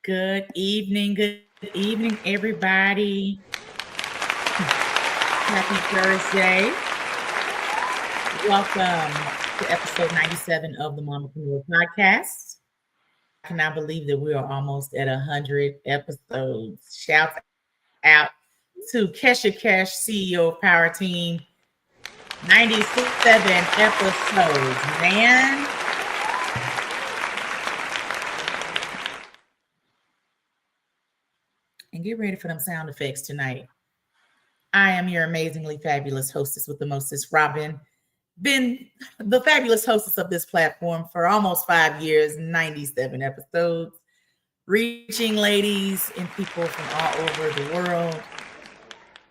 Good evening, everybody. Happy Thursday. Welcome to episode 97 of the Mamapreneur Podcast. I cannot believe that we are almost at 100 episodes. Shout out to Kesha Cash, CEO of Power Team. 97 episodes, man. And get ready for them sound effects tonight. I am your amazingly fabulous hostess with the mostest, Robin. Been the fabulous hostess of this platform for almost 5 years, 97 episodes, reaching ladies and people from all over the world,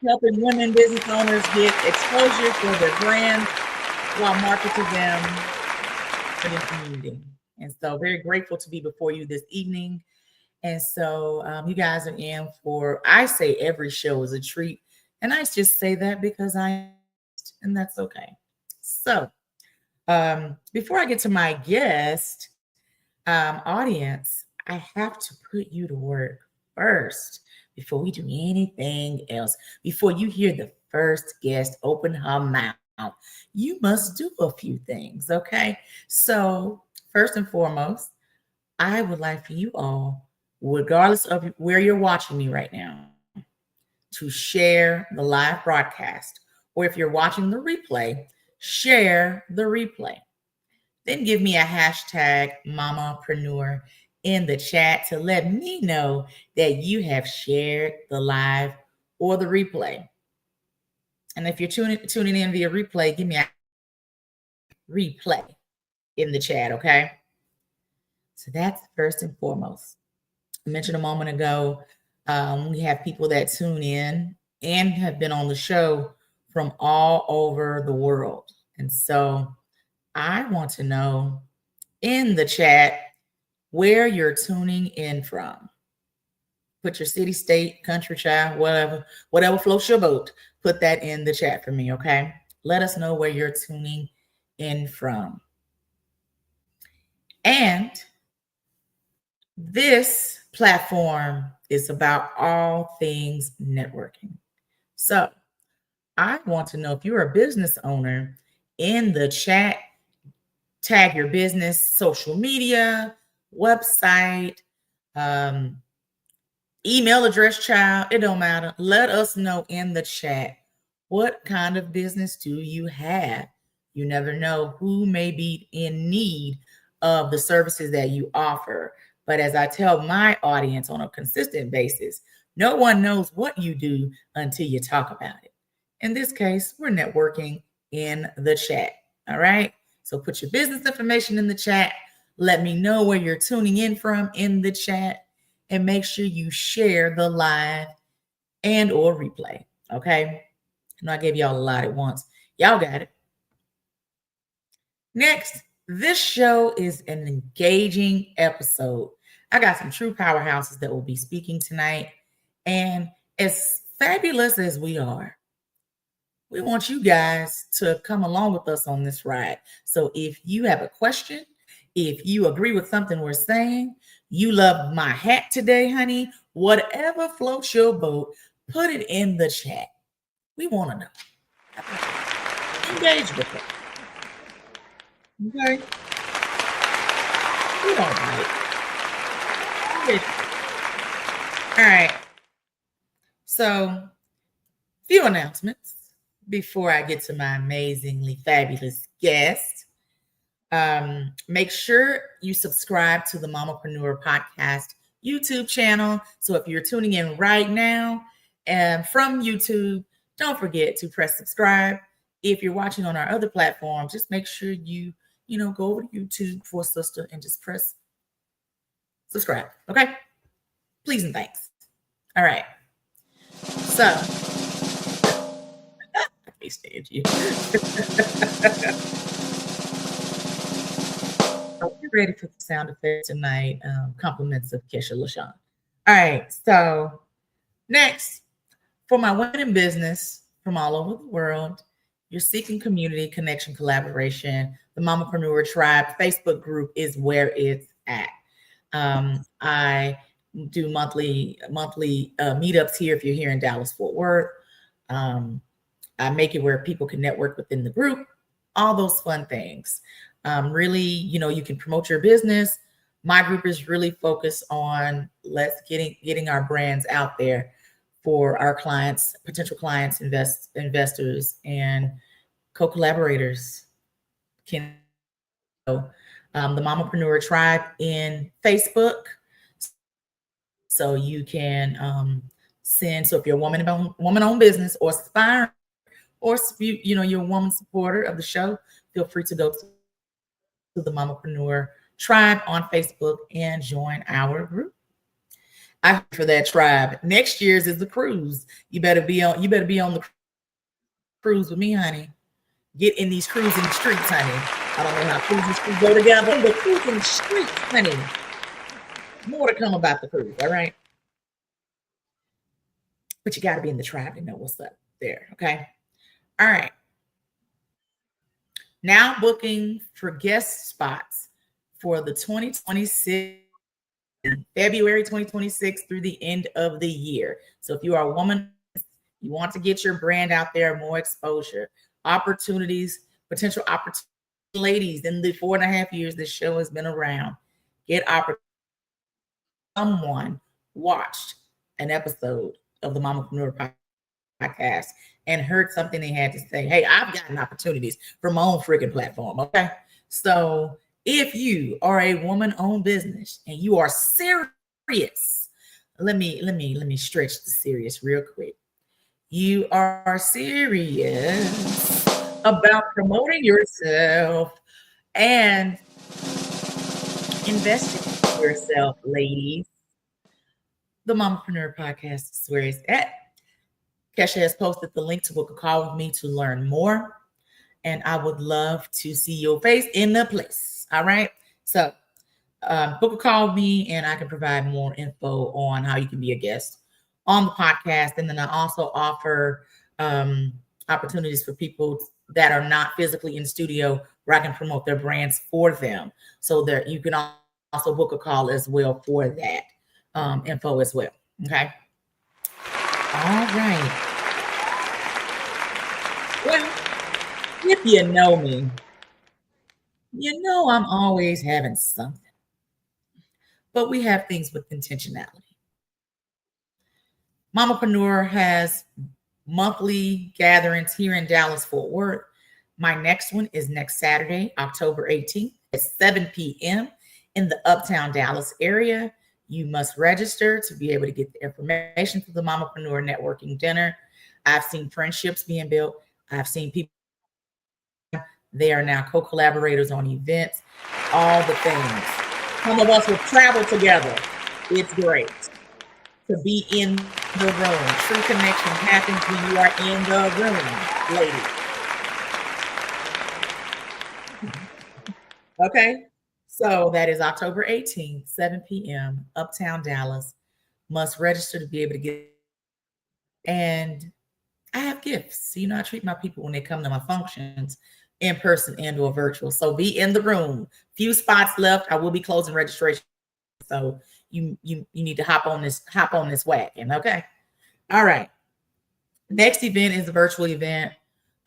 helping women business owners get exposure for their brands while marketing them for the community. And so very grateful to be before you this evening. And so you guys are in for, I say every show is a treat. And I just say that because and that's okay. So before I get to my guest audience, I have to put you to work first before we do anything else. Before you hear the first guest open her mouth, you must do a few things, okay? So first and foremost, I would like for you all, regardless of where you're watching me right now, to share the live broadcast. Or if you're watching the replay, share the replay. Then give me a hashtag Mamapreneur in the chat to let me know that you have shared the live or the replay. And if you're tuning in via replay, give me a replay in the chat, okay? So that's first and foremost. I mentioned a moment ago, we have people that tune in and have been on the show from all over the world. And so I want to know in the chat where you're tuning in from. Put your city, state, country, child, whatever floats your boat. Put that in the chat for me, okay? Let us know where you're tuning in from. And this platform is about all things networking. So I want to know if you're a business owner in the chat, tag your business, social media, website, email address, child, it don't matter. Let us know in the chat, what kind of business do you have? You never know who may be in need of the services that you offer. But as I tell my audience on a consistent basis, no one knows what you do until you talk about it. In this case, we're networking in the chat. All right. So put your business information in the chat. Let me know where you're tuning in from in the chat. And make sure you share the live and or replay. Okay. I know I gave y'all a lot at once. Y'all got it. Next, this show is an engaging episode. I got some true powerhouses that will be speaking tonight. And as fabulous as we are, we want you guys to come along with us on this ride. So if you have a question, if you agree with something we're saying, you love my hat today, honey, whatever floats your boat, put it in the chat. We want to know. Engage with it. Okay? We don't bite. All right. So, few announcements before I get to my amazingly fabulous guest. Make sure you subscribe to the Mamapreneur Podcast YouTube channel. So if you're tuning in right now from YouTube, don't forget to press subscribe. If you're watching on our other platforms, just make sure you go over to YouTube for sister and just press subscribe. Okay? Please and thanks. All right. So, I can't stand you. We're ready for the sound effects tonight. Compliments of Kesha LaShawn. All right. So, next, for my women in business from all over the world, you're seeking community, connection, collaboration. The Mamapreneur Tribe Facebook group is where it's at. I do monthly meetups here if you're here in Dallas Fort Worth. I make it where people can network within the group, all those fun things. Really, you can promote your business. My group is really focused on getting our brands out there for our clients, potential clients, investors, and co-collaborators. The Mamapreneur Tribe in Facebook. So you can send. So if you're a woman-owned business or aspiring, or you're a woman supporter of the show, feel free to go to the Mamapreneur Tribe on Facebook and join our group. For that tribe. Next year's is the cruise. You better be on the cruise with me, honey. Get in these cruising streets, honey. I don't know how cruises go together, but cruising streets, honey. More to come about the cruise, all right? But you got to be in the tribe to know what's up there, okay? All right. Now booking for guest spots for the 2026, February 2026 through the end of the year. So if you are a woman, you want to get your brand out there, more exposure, potential opportunities. Ladies, in the 4.5 years this show has been around, get opportunity. Someone watched an episode of the Mamapreneur Podcast and heard something they had to say. Hey, I've gotten opportunities from my own freaking platform. Okay. So if you are a woman-owned business and you are serious, let me stretch the serious real quick. You are serious about promoting yourself and investing in yourself, ladies. The Mamapreneur Podcast is where it's at. Kesha has posted the link to book a call with me to learn more. And I would love to see your face in the place. All right. So book a call with me and I can provide more info on how you can be a guest on the podcast. And then I also offer opportunities for people that are not physically in studio where I can promote their brands for them. So that you can also book a call as well for that info as well. Okay. All right. Well, if you know me, you know I'm always having something. But we have things with intentionality. Mamapreneur has monthly gatherings here in Dallas Fort Worth. My next one is next Saturday, October 18th at 7 p.m. in the Uptown Dallas area. You must register to be able to get the information for the Mamapreneur Networking Dinner. I've seen friendships being built. I've seen people. They are now co-collaborators on events, all the things. Some of us will travel together. It's great to be in the room. True connection happens when you are in the room, ladies. Okay, so that is October 18th, 7 p.m., Uptown Dallas. Must register to be able to get. And I have gifts. So, I treat my people when they come to my functions in person and or virtual. So be in the room. Few spots left. I will be closing registration. So you need to hop on this wagon. Okay. All right. Next event is a virtual event.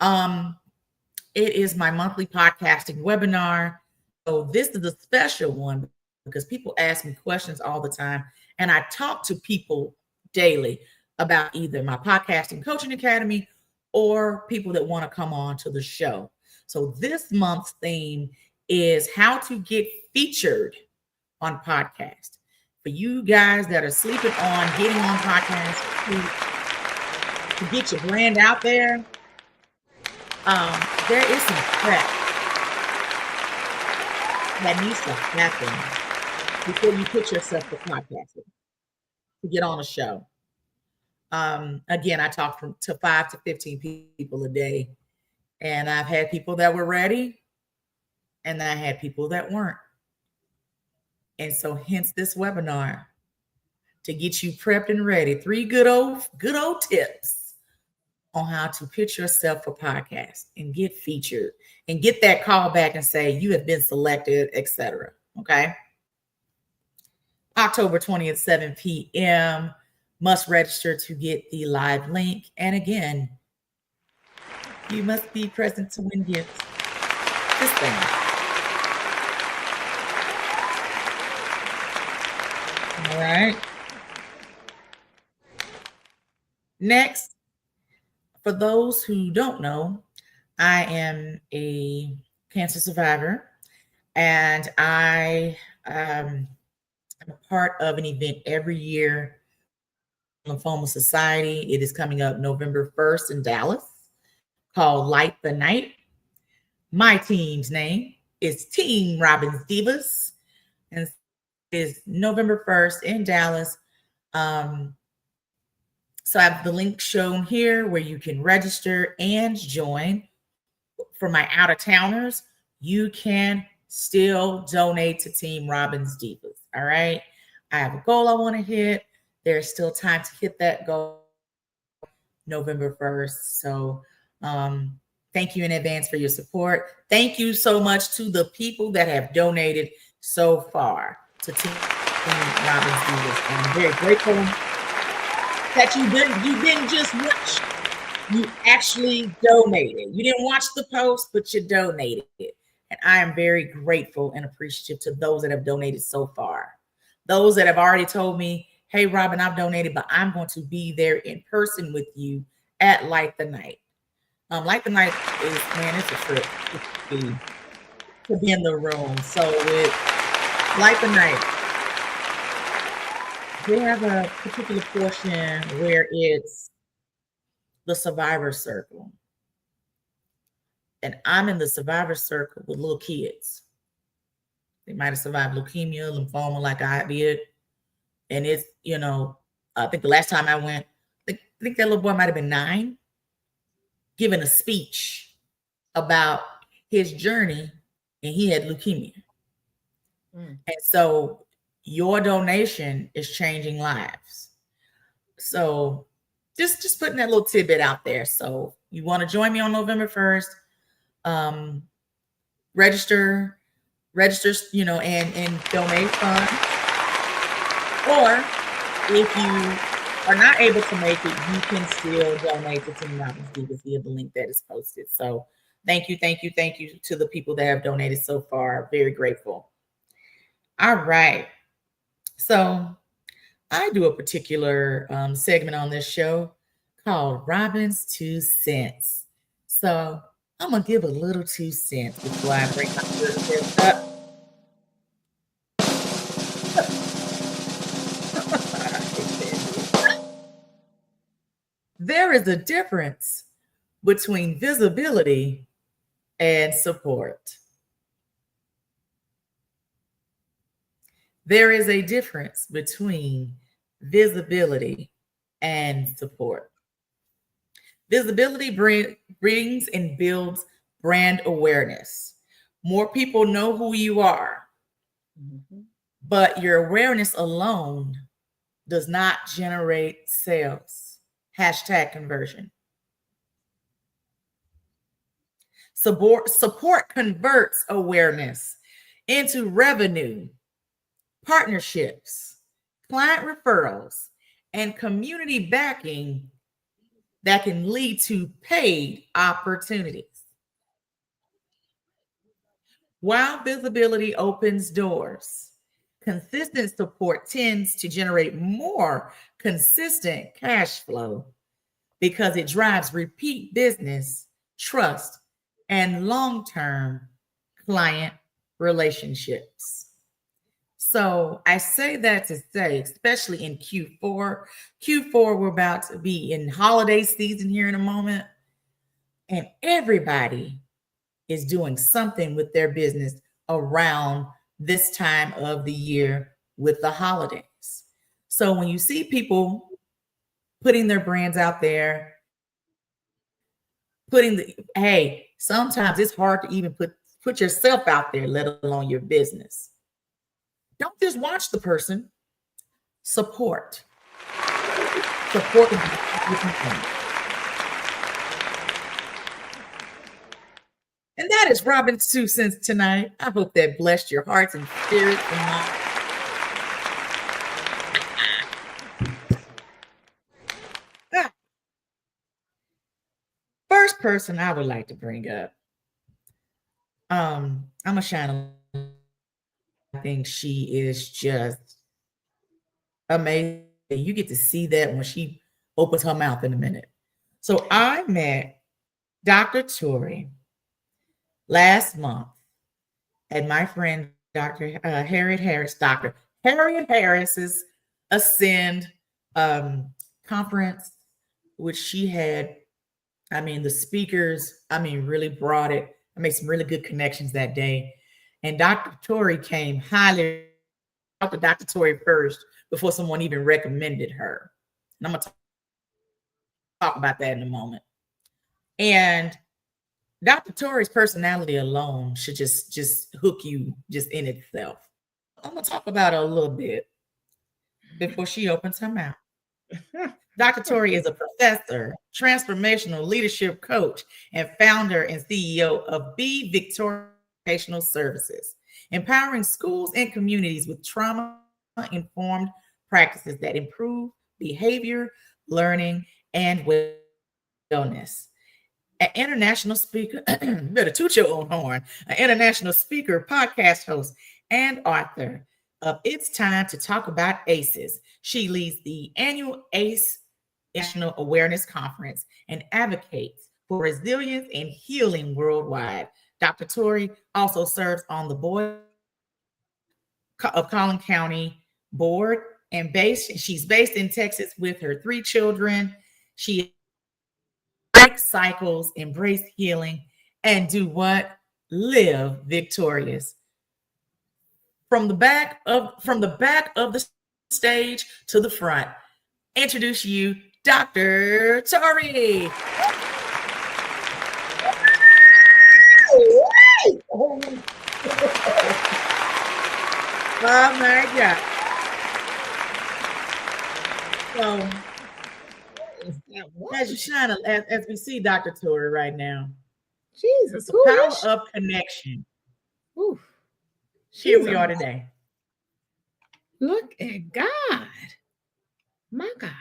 It is my monthly podcasting webinar. So this is a special one because people ask me questions all the time. And I talk to people daily about either my podcasting coaching academy or people that want to come on to the show. So this month's theme is how to get featured on podcast. For you guys that are sleeping on getting on podcasts to get your brand out there, there is some prep that needs to happen before you put yourself to podcasting to get on a show. Again, I talk to 5 to 15 people a day, and I've had people that were ready, and I had people that weren't. And so, hence this webinar to get you prepped and ready. 3 good old tips on how to pitch yourself for podcasts and get featured and get that call back and say you have been selected, etc. Okay. October 20th, 7 p.m. Must register to get the live link. And again, you must be present to win gifts. This thing. All right. Next, for those who don't know, I am a cancer survivor, and I am a part of an event every year, Lymphoma Society. It is coming up November 1st in Dallas, called Light the Night. My team's name is Team Robin's Divas, and it is November 1st in Dallas. So I have the link shown here where you can register and join. For my out-of-towners, you can still donate to Team Robin's Divas. All right. I have a goal I want to hit. There's still time to hit that goal November 1st. So thank you in advance for your support. Thank you so much to the people that have donated so far to Team Robin's Divas. I'm very grateful that you didn't just watch. You actually donated. You didn't watch the post, but you donated. And I am very grateful and appreciative to those that have donated so far. Those that have already told me, hey, Robin, I've donated, but I'm going to be there in person with you at Light the Night. Light the Night is, man, it's a trip to be in the room. So with Light the Night, they have a particular portion where it's the survivor circle. And I'm in the survivor circle with little kids. They might have survived leukemia, lymphoma like I did. And it's, I think the last time I went, I think that little boy might have been 9, giving a speech about his journey, and he had leukemia. And so your donation is changing lives. So just putting that little tidbit out there. So you want to join me on November 1st, register, and donate funds. Or if you are not able to make it, you can still donate to Team Robin's Divas via the link that is posted. So thank you to the people that have donated so far. Very grateful. All right. So I do a particular segment on this show called Robin's 2 cents. So I'm going to give a little 2 cents before I bring my 2 cents up. There is a difference between visibility and support. There is a difference between visibility and support. Visibility brings and builds brand awareness. More people know who you are, but your awareness alone does not generate sales. #conversion. Support converts awareness into revenue, partnerships, client referrals, and community backing that can lead to paid opportunities. While visibility opens doors, consistent support tends to generate more consistent cash flow because it drives repeat business, trust, and long-term client relationships. So I say that to say, especially in Q4, we're about to be in holiday season here in a moment, and everybody is doing something with their business around this time of the year with the holidays. So when you see people putting their brands out there, sometimes it's hard to even put yourself out there, let alone your business. Don't just watch the person, support. Support. And that is Robin's 2 cents tonight. I hope that blessed your hearts and spirits and minds. person I would like to bring up, I'm a shine. I think she is just amazing. You get to see that when she opens her mouth in a minute. So I met Dr. Tori last month at my friend Dr. Dr. Harriet Harris's Ascend conference, which she had. I mean, the speakers, really brought it. I made some really good connections that day. And Dr. Tori came highly to Dr. Tori first before someone even recommended her. And I'm going to talk about that in a moment. And Dr. Tori's personality alone should just hook you just in itself. I'm going to talk about her a little bit before she opens her mouth. Dr. Tori is a professor, transformational leadership coach, and founder and CEO of Be Victorious Educational Services, empowering schools and communities with trauma-informed practices that improve behavior, learning, and wellness. An international speaker, better toot your own horn, an international speaker, podcast host, and author of It's Time to Talk About ACEs. She leads the annual ACE National Awareness Conference and advocates for resilience and healing worldwide. Dr. Tori also serves on the board of Collin County Board and she's based in Texas with her 3 children. She breaks cycles, embrace healing, and do what? Live victorious. From the back of the stage to the front, introduce you, Dr. Tori. Oh my God. So as you shine, as we see Dr. Tori right now, Jesus, the power of connection. Ooh. Here we are today. Look at God. My God.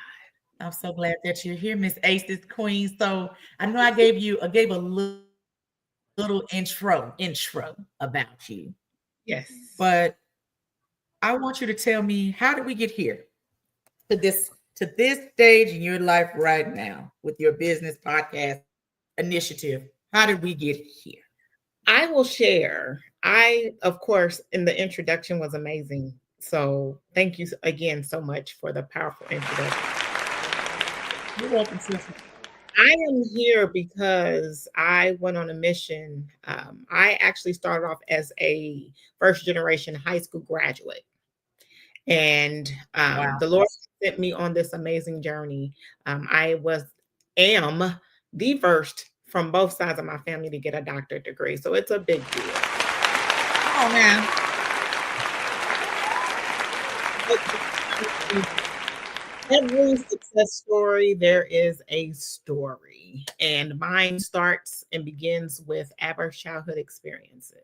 I'm so glad that you're here, Miss Aces Queen. So I know I gave a little intro about you. Yes. But I want you to tell me, how did we get here to this stage in your life right now with your business podcast initiative? How did we get here? I will share. Of course, in the introduction was amazing. So thank you again so much for the powerful introduction. You're welcome, sister. I am here because I went on a mission. I actually started off as a first generation high school graduate. And wow. The Lord sent me on this amazing journey. I am the first from both sides of my family to get a doctorate degree. So it's a big deal. Oh, man. Every success story, there is a story. And mine starts and begins with adverse childhood experiences.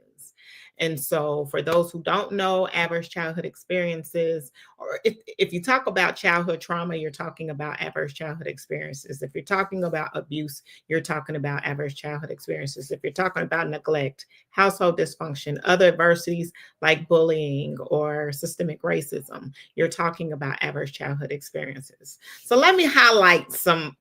And so for those who don't know, adverse childhood experiences, or if you talk about childhood trauma, you're talking about adverse childhood experiences. If you're talking about abuse, you're talking about adverse childhood experiences. If you're talking about neglect, household dysfunction, other adversities like bullying or systemic racism, you're talking about adverse childhood experiences. So let me highlight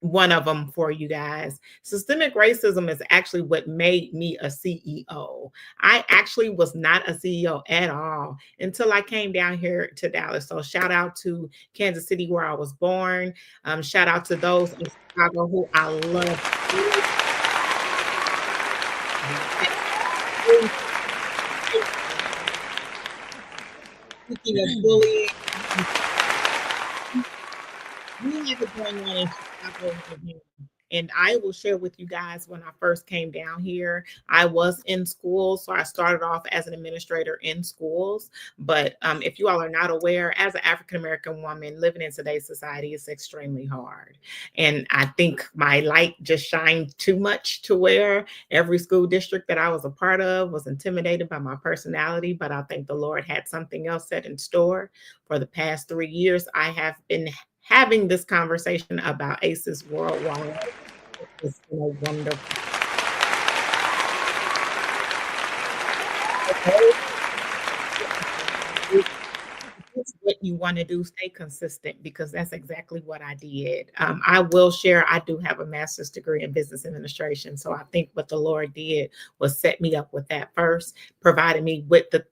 one of them for you guys. Systemic racism is actually what made me a CEO. I actually was not a CEO at all until I came down here to Dallas. So shout out to Kansas City, where I was born. Shout out to those in Chicago who I love. Speaking of bullying, we have it going on in Chicago. And I will share with you guys, when I first came down here, I was in school. So I started off as an administrator in schools. But if you all are not aware, as an African-American woman living in today's society, it's extremely hard. And I think my light just shined too much to where every school district that I was a part of was intimidated by my personality. But I think the Lord had something else set in store. For the past 3 years, I have been having this conversation about ACEs worldwide. It's been a wonderful. It's what you want to do, stay consistent, because that's exactly what I did. I will share, I do have a master's degree in business administration. So I think what the Lord did was set me up with that first, provided me with the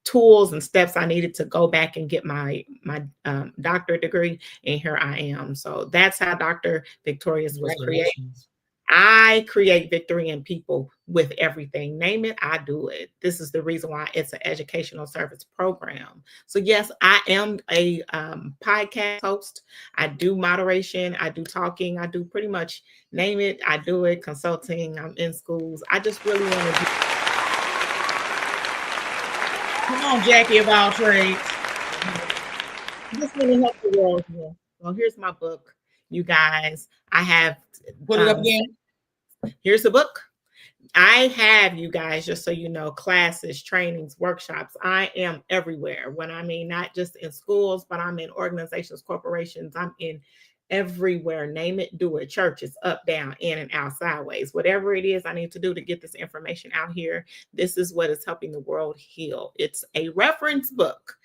tools and steps I needed to go back and get my doctorate degree. And here I am. So that's how Dr. Victorious was created. I create victory in people with everything. Name it, I do it. This is the reason why it's an educational service program. So yes, I am a podcast host. I do moderation. I do talking. I do pretty much name it. I do it. Consulting. I'm in schools. I just really want to do. Come on, Jackie of all trades. Just want to help the world here. Well, here's my book, you guys. I have put it up again. Here's the book. I have, you guys, just so you know, classes, trainings, workshops. I am everywhere. When I mean not just in schools, but I'm in organizations, corporations. I'm in everywhere. Name it, do it. Churches, up, down, in and out, sideways. Whatever it is I need to do to get this information out here. This is what is helping the world heal. It's a reference book.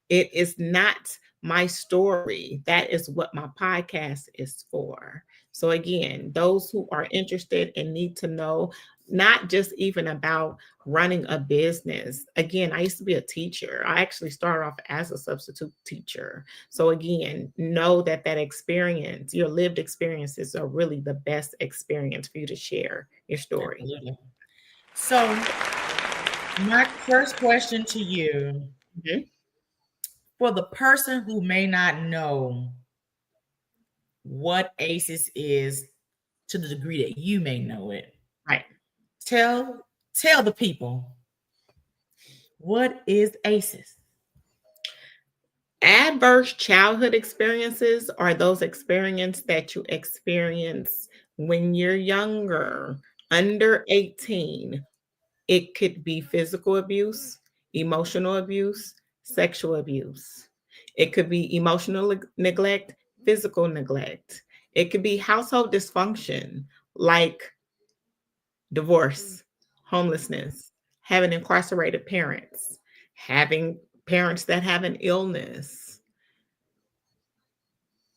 It is not my story. That is what my podcast is for. So again, those who are interested and need to know, not just even about running a business. Again, I used to be a teacher. I actually started off as a substitute teacher. So again, know that experience, your lived experiences are really the best experience for you to share your story. Absolutely. So my first question to you, for the person who may not know what ACEs is to the degree that you may know it, right? Tell the people, what is ACEs? Adverse childhood experiences are those experiences that you experience when you're younger, under 18. It could be physical abuse, emotional abuse, sexual abuse. It could be emotional neglect, physical neglect. It could be household dysfunction like divorce, homelessness, having incarcerated parents, having parents that have an illness.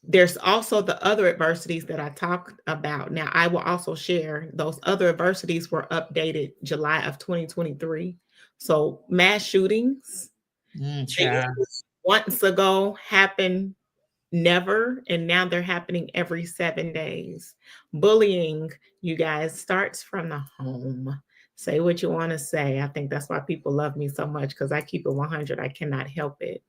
There's also the other adversities that I talked about. Now, I will also share those other adversities were updated July of 2023. So mass shootings, once ago happened never, and now they're happening every 7 days. Bullying, you guys, starts from the home. Say what you want to say. I think that's why people love me so much, because I keep it 100. I cannot help it.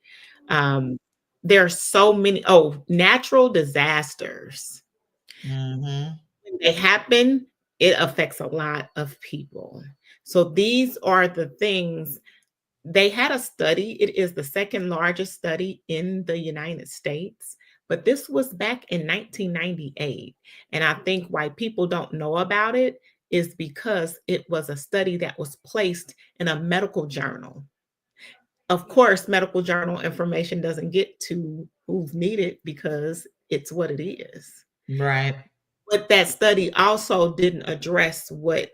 There are so many. Natural disasters. When they happen, it affects a lot of people. So these are the things. They had a study. It is the second largest study in the United States, but this was back in 1998. And I think why people don't know about it is because it was a study that was placed in a medical journal. Of course, medical journal information doesn't get to who's needed because it's what it is. Right. But that study also didn't address what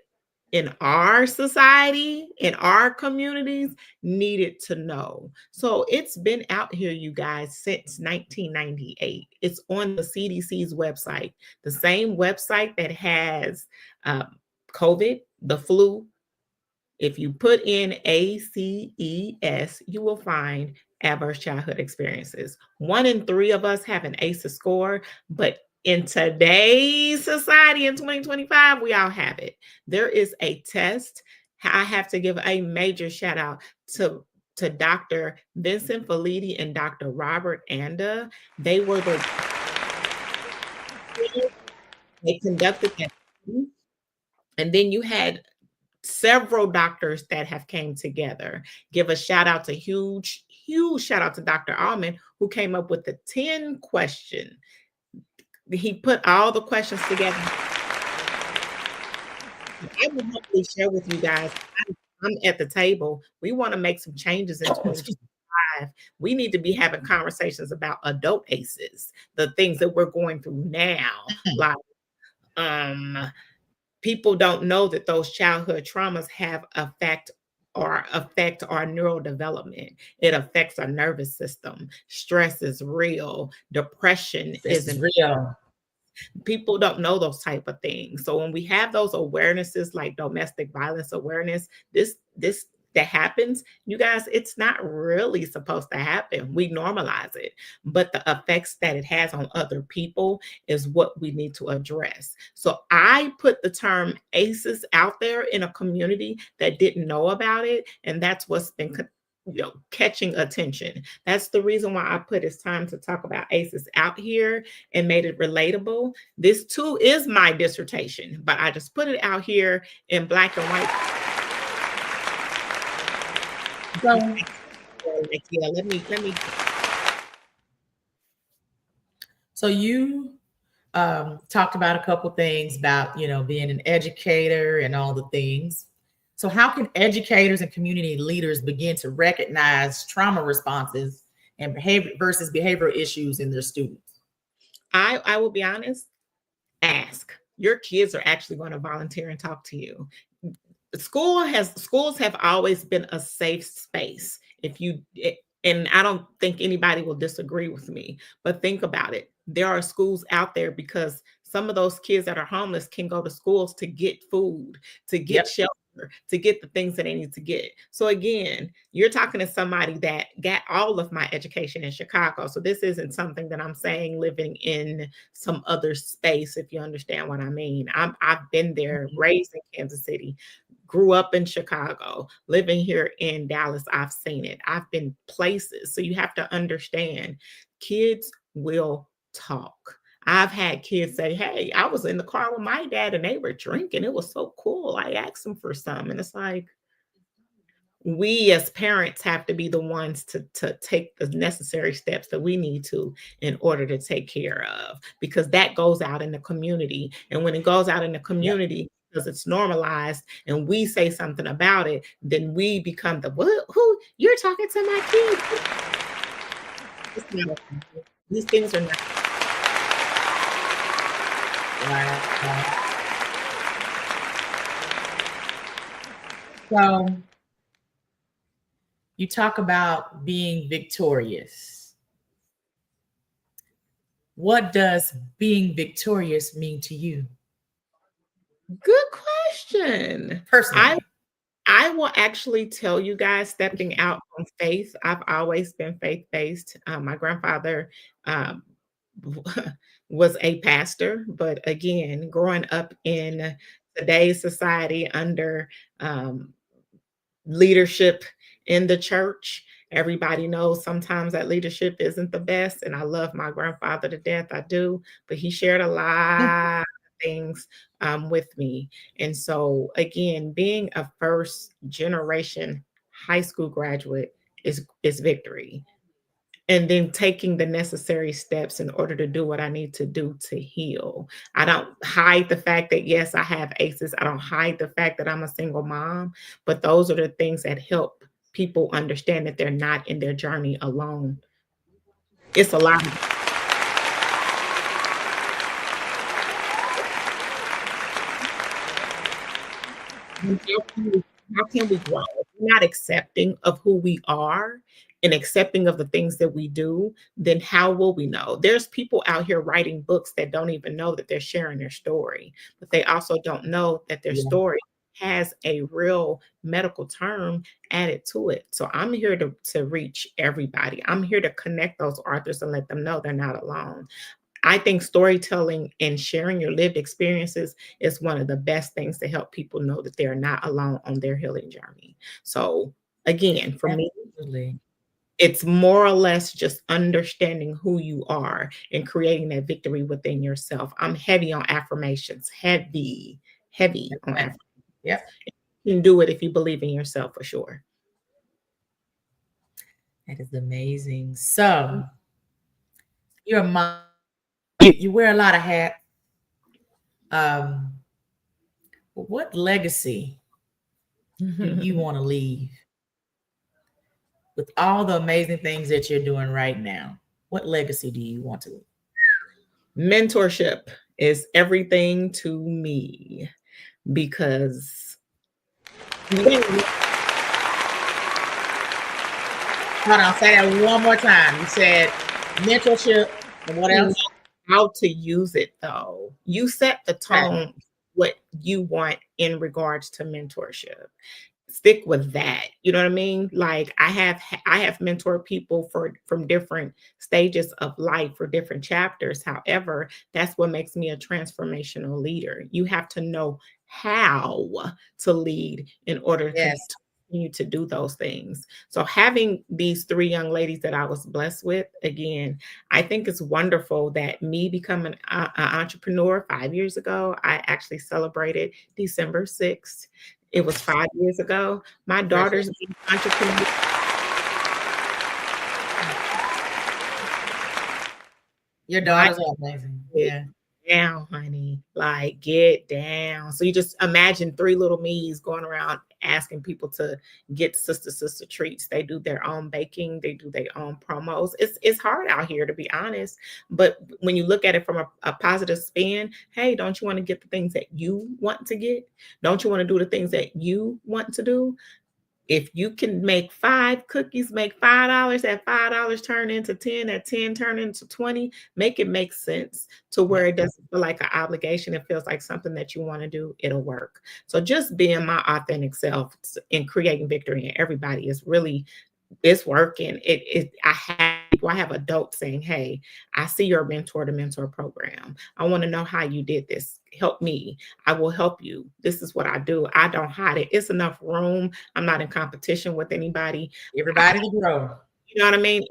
in our society, in our communities, needed to know. So it's been out here, you guys, since 1998. It's on the CDC's website, the same website that has COVID, the flu. If you put in ACES, you will find adverse childhood experiences. 1 in 3 of us have an ACEs score, but in today's society in 2025, we all have it. There is a test. I have to give a major shout out to Dr. Vincent Felitti and Dr. Robert Anda. They conducted that. And then you had several doctors that have came together. Give a shout out to huge shout out to Dr. Allman, who came up with the 10 question. He put all the questions together. I will hopefully share with you guys. I'm at the table. We want to make some changes in 2025. We need to be having conversations about adult ACEs, the things that we're going through now. Like, people don't know that those childhood traumas have effect or affect our neural development. It affects our nervous system. Stress is real. Depression This is isn't. real. People don't know those type of things. So when we have those awarenesses, like domestic violence awareness, this that happens, you guys, it's not really supposed to happen. We normalize it, but the effects that it has on other people is what we need to address. So I put the term ACEs out there in a community that didn't know about it, and that's what's been catching attention. That's the reason why I put it's time to talk about ACEs out here and made it relatable. This too is my dissertation, but I just put it out here in black and white. So, Yeah, let me. So you talked about a couple things about, being an educator and all the things. So how can educators and community leaders begin to recognize trauma responses and behavioral issues in their students? I will be honest, ask. Your kids are actually going to volunteer and talk to you. Schools have always been a safe space. And I don't think anybody will disagree with me, but think about it. There are schools out there because some of those kids that are homeless can go to schools to get food, to get shelter, to get the things that they need to get. So again, you're talking to somebody that got all of my education in Chicago. So this isn't something that I'm saying living in some other space, if you understand what I mean. I've been there, raised in Kansas City, grew up in Chicago, living here in Dallas. I've seen it. I've been places. So you have to understand, kids will talk. I've had kids say, hey, I was in the car with my dad and they were drinking. It was so cool. I asked them for some. And it's like, we as parents have to be the ones to take the necessary steps that we need to in order to take care of, because that goes out in the community. And when it goes out in the community, because it's normalized and we say something about it, then we become the, who you're talking to my kids. These things are not. So you talk about being victorious. What does being victorious mean to you? Good question. Personally. I will actually tell you guys, stepping out on faith, I've always been faith-based. My grandfather was a pastor, but again, growing up in today's society under leadership in the church, everybody knows sometimes that leadership isn't the best. And I love my grandfather to death. I do, but he shared a lot of things with me. And so again, being a first generation high school graduate is victory. And then taking the necessary steps in order to do what I need to do to heal. I don't hide the fact that, yes, I have ACEs. I don't hide the fact that I'm a single mom, but those are the things that help people understand that they're not in their journey alone. It's a lot. How can we grow? If we're not accepting of who we are and accepting of the things that we do, then how will we know? There's people out here writing books that don't even know that they're sharing their story, but they also don't know that their story has a real medical term added to it. So I'm here to reach everybody. I'm here to connect those authors and let them know they're not alone. I think storytelling and sharing your lived experiences is one of the best things to help people know that they're not alone on their healing journey. So again, for me, it's more or less just understanding who you are and creating that victory within yourself. I'm heavy on affirmations, heavy on affirmations. Yeah. You can do it if you believe in yourself, for sure. That is amazing. So you're a mom. You wear a lot of hats. What legacy do you want to leave with all the amazing things that you're doing right now? What legacy do you want to leave? Mentorship is everything to me, because Hold on, say that one more time. You said mentorship and what else? How to use it though. You set the tone, what you want in regards to mentorship. Stick with that. You know what I mean? Like I have mentored people from different stages of life for different chapters. However, that's what makes me a transformational leader. You have to know how to lead in order to continue to do those things. So having these 3 young ladies that I was blessed with, again, I think it's wonderful that me becoming an entrepreneur 5 years ago. I actually celebrated December 6th. It was 5 years ago. My daughter's being entrepreneur. Your daughters are amazing. Yeah. Down, honey. Like, get down. So you just imagine 3 little me's going around asking people to get sister treats. They do their own baking. They do their own promos. It's hard out here, to be honest. But when you look at it from a positive spin, hey, don't you want to get the things that you want to get? Don't you want to do the things that you want to do? If you can make 5 cookies, make $5, that $5 turn into 10, that 10 turn into 20, make it make sense to where it doesn't feel like an obligation. It feels like something that you want to do, it'll work. So just being my authentic self and creating victory in everybody is really, it's working. I have adults saying, hey, I see your mentor to mentor program. I want to know how you did this. Help me. I will help you. This is what I do. I don't hide it. It's enough room. I'm not in competition with anybody. Everybody to grow. You know what I mean?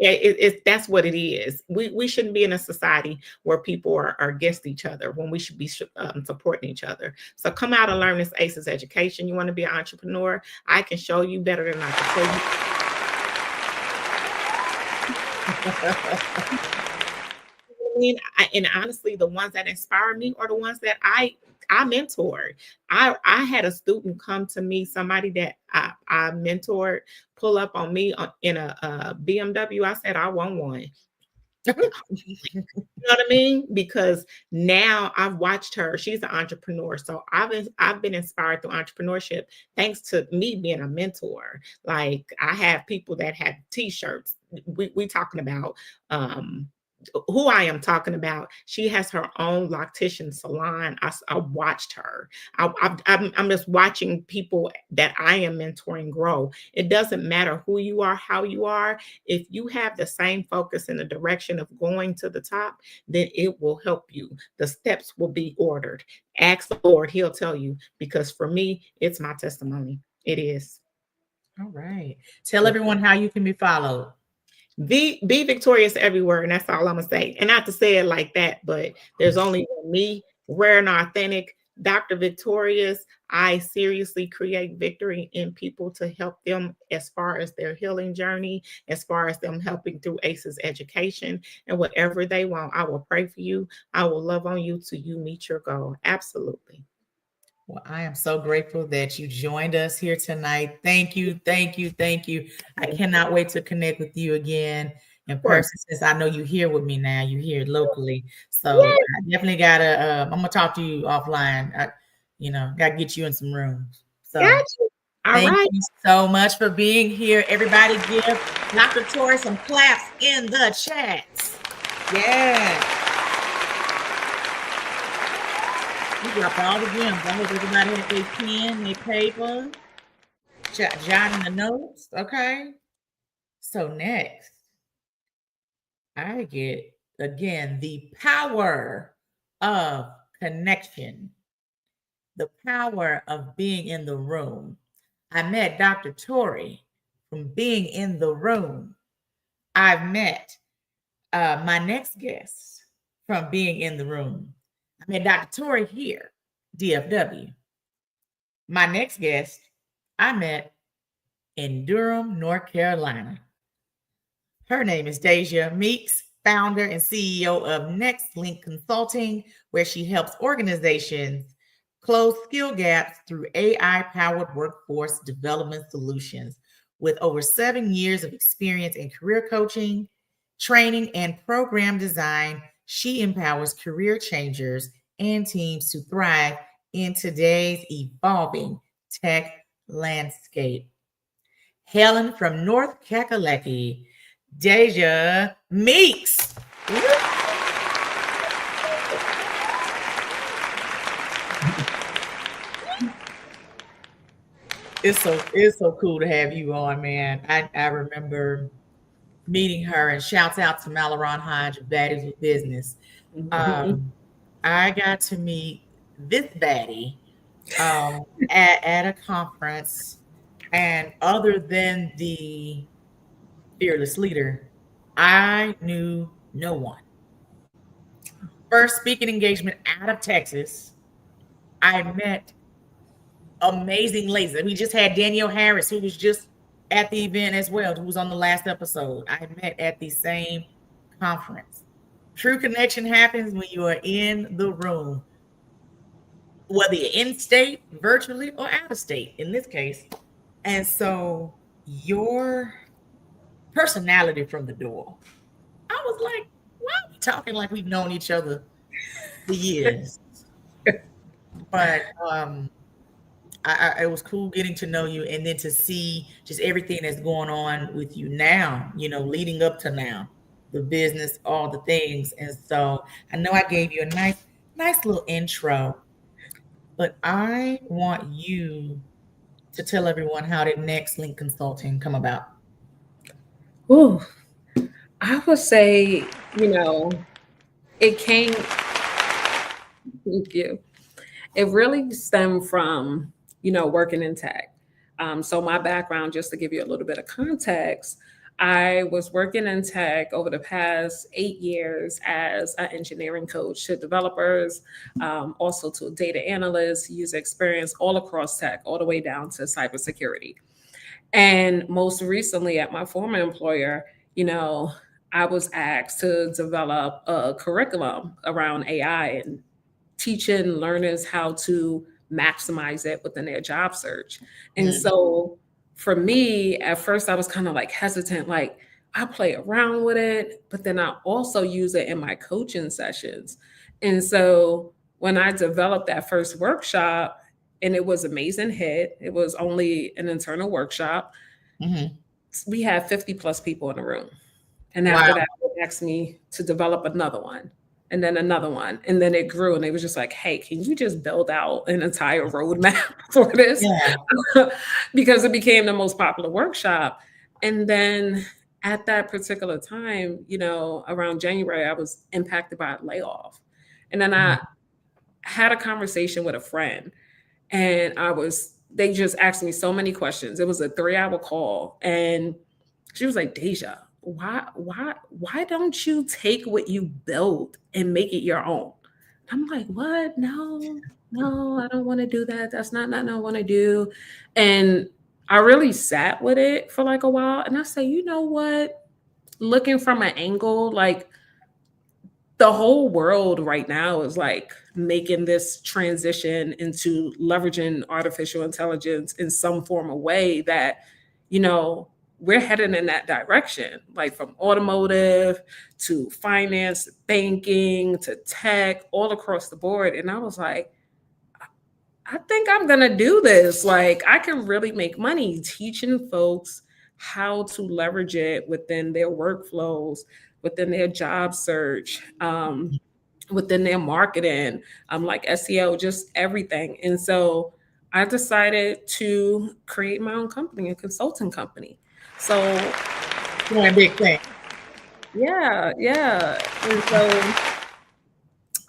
That's what it is. We shouldn't be in a society where people are against each other when we should be supporting each other. So come out and learn this ACES education. You want to be an entrepreneur? I can show you better than I can show you. I mean, and honestly, the ones that inspire me are the ones that I mentored. I had a student come to me, somebody that I mentored, pull up on me in a BMW. I said, I want one. You know what I mean? Because now I've watched her. She's an entrepreneur. So I've been inspired through entrepreneurship thanks to me being a mentor. Like I have people that have t-shirts. We talking about who I am talking about. She has her own loctician salon. I watched her. I'm just watching people that I am mentoring grow. It doesn't matter who you are, how you are. If you have the same focus in the direction of going to the top, then it will help you. The steps will be ordered. Ask the Lord, he'll tell you, because for me, it's my testimony. It is. All right. Tell everyone how you can be followed. Be victorious everywhere, and that's all I'm gonna say. And not to say it like that, but there's only me, rare and authentic, Dr. Victorious. I seriously create victory in people to help them as far as their healing journey, as far as them helping through ACES education and whatever they want. I will pray for you. I will love on you till you meet your goal. Absolutely. Well, I am so grateful that you joined us here tonight. Thank you. Thank you. Thank you. I cannot wait to connect with you again in person, since I know you're here with me now. You're here locally. So I definitely got to, I'm going to talk to you offline. Got to get you in some rooms. So thank you so much for being here. Everybody give Dr. Tori some claps in the chat. Yeah. We dropped all the gems. I hope everybody had their pen, their paper, jotting the notes. Okay. So next, I get, again, the power of connection, the power of being in the room. I met Dr. Tori from being in the room. I've met my next guest from being in the room. I met Dr. Tori here, DFW. My next guest I met in Durham, North Carolina. Her name is Deja Meeks, founder and CEO of Next Link Consulting, where she helps organizations close skill gaps through AI-powered workforce development solutions. With over 7 years of experience in career coaching, training, and program design, she empowers career changers and teams to thrive in today's evolving tech landscape. hailing from North Kakalaki, Deja Meeks. It's so cool to have you on, man. I remember meeting her, and shouts out to Malaron Hodge of Baddies with Business. I got to meet this baddie at a conference, and other than the fearless leader, I knew no one. First speaking engagement out of Texas, I met amazing ladies. We just had Danielle Harris, who was just at the event as well, who was on the last episode. I met at the same conference. True connection happens when you are in the room, whether you're in state, virtually, or out of state in this case. And so your personality from the door, I was like, why are we talking like we've known each other for years? But it was cool getting to know you, and then to see just everything that's going on with you now, leading up to now, the business, all the things. And so I know I gave you a nice little intro, but I want you to tell everyone how did Next Link Consulting come about? Ooh, I would say, it came, thank you. It really stemmed from, working in tech. So my background, just to give you a little bit of context, I was working in tech over the past 8 years as an engineering coach to developers, also to data analysts, user experience, all across tech, all the way down to cybersecurity. And most recently at my former employer, I was asked to develop a curriculum around AI and teaching learners how to maximize it within their job search. And so for me, at first I was kind of like hesitant, like I play around with it, but then I also use it in my coaching sessions. And so when I developed that first workshop, and it was amazing hit, it was only an internal workshop. We had 50 plus people in the room. And after that, they asked me to develop another one. And then another one. And then it grew, and they was just like, hey, can you just build out an entire roadmap for this? Yeah. Because it became the most popular workshop. And then at that particular time, around January, I was impacted by a layoff. And then I had a conversation with a friend, and they just asked me so many questions. It was a 3-hour call. And she was like, Deja, why don't you take what you build and make it your own? I'm like, what? No, I don't want to do that. That's not I want to do. And I really sat with it for like a while. And I say, you know what? Looking from an angle, like the whole world right now is like making this transition into leveraging artificial intelligence in some form of way that, we're headed in that direction, like from automotive to finance, banking to tech, all across the board. And I was like, I think I'm going to do this. Like, I can really make money teaching folks how to leverage it within their workflows, within their job search, within their marketing, like SEO, just everything. And so I decided to create my own company, a consulting company. So, a big thing. Yeah. And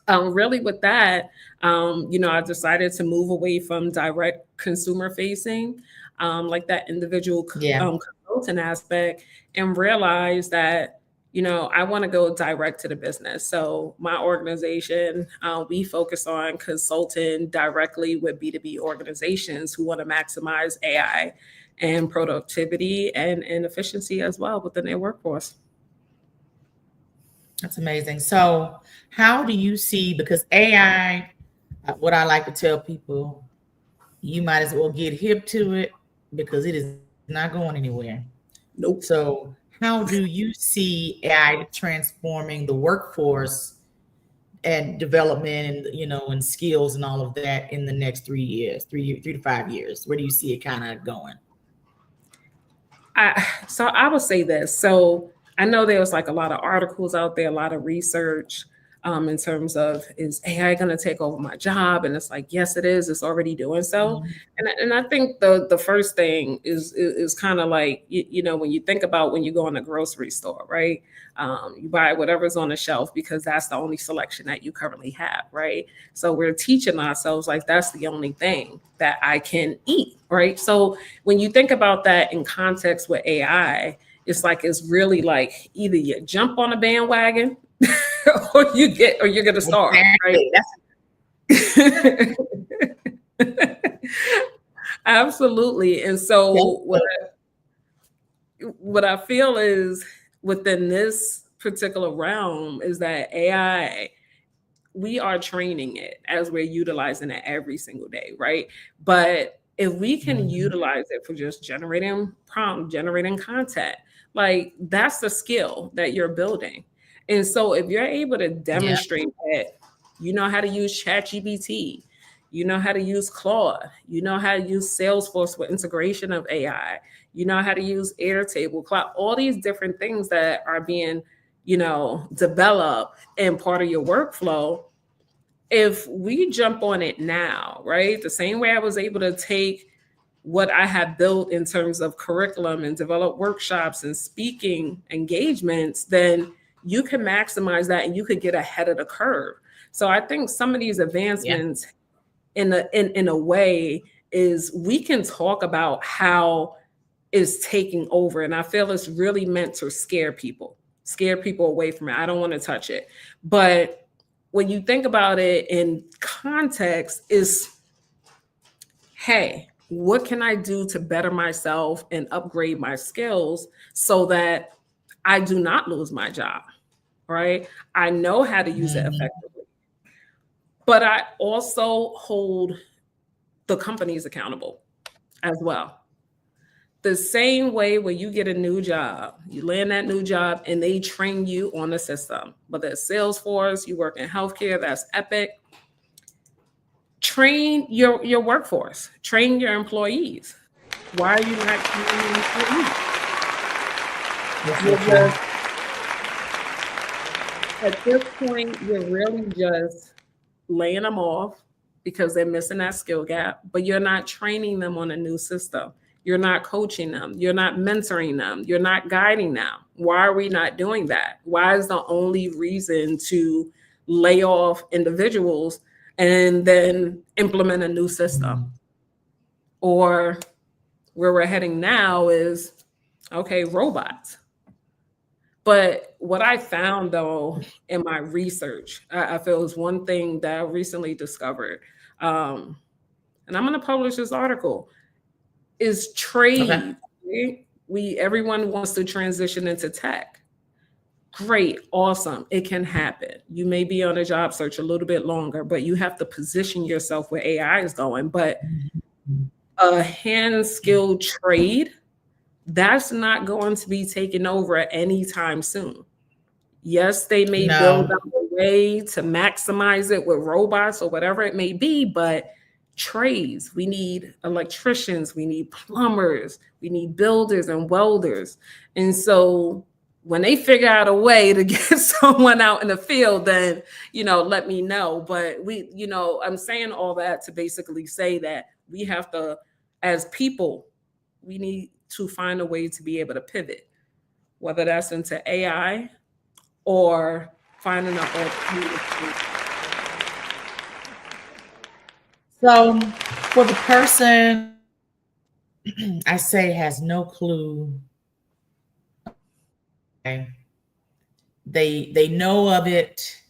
so, really with that, I decided to move away from direct consumer facing, like that individual consultant aspect, and realize that, I want to go direct to the business. So my organization, we focus on consulting directly with B2B organizations who want to maximize AI and productivity and efficiency as well within their workforce. That's amazing. So how do you see, because AI, what I like to tell people, you might as well get hip to it because it is not going anywhere. Nope. So how do you see AI transforming the workforce and development and, and skills and all of that in the next 3 years, 3 to 5 years? Where do you see it kind of going? So I would say this. So I know there's like a lot of articles out there, a lot of research in terms of, is AI going to take over my job? And it's like, yes, it is. It's already doing so. Mm-hmm. And I think the first thing is kind of like, you know, when you think about when you go in a grocery store, right? You buy whatever's on the shelf because that's the only selection that you currently have, right? So we're teaching ourselves like that's the only thing that I can eat, right? So when you think about that in context with AI, it's like it's really like either you jump on a bandwagon or you're gonna starve, Exactly. right? Absolutely. And so what I feel is within this particular realm is that AI, we are training it as we're utilizing it every single day, right? But if we can utilize it for just generating prompt, generating content, like that's the skill that you're building. And so if you're able to demonstrate that you know how to use ChatGPT, you know how to use Claude, you know how to use Salesforce for integration of AI, you know how to use Airtable, Cloud, all these different things that are being, you know, developed and part of your workflow. If we jump on it now, right, the same way I was able to take what I have built in terms of curriculum and develop workshops and speaking engagements, then you can maximize that and you could get ahead of the curve. So I think some of these advancements in a way is we can talk about how it's taking over. And I feel it's really meant to scare people away from it. I don't want to touch it. But when you think about it in context is, hey, what can I do to better myself and upgrade my skills so that I do not lose my job, right? I know how to use it effectively, but I also hold the companies accountable as well. The same way when you get a new job, you land that new job and they train you on the system, whether it's Salesforce, you work in healthcare, that's Epic. Train your workforce, train your employees. Why are you not training your employees? At this point, you're really just laying them off because they're missing that skill gap, but you're not training them on a new system. You're not coaching them. You're not mentoring them. You're not guiding them. Why are we not doing that? Why is the only reason to lay off individuals and then implement a new system? Or where we're heading now is, okay, robots. But what I found though in my research, I feel is one thing that I recently discovered, and I'm going to publish this article, is trade. Okay. Everyone wants to transition into tech. Great, awesome. It can happen. You may be on a job search a little bit longer, but you have to position yourself where AI is going. But a hand-skilled trade, that's not going to be taken over anytime soon. Yes, they may build out a way to maximize it with robots or whatever it may be, but trades, we need electricians, we need plumbers, we need builders and welders. And so when they figure out a way to get someone out in the field, then, let me know. But I'm saying all that to basically say that we have to, as people, we need to find a way to be able to pivot, whether that's into AI or finding an alternative. So for the person I say has no clue, okay, they know of it,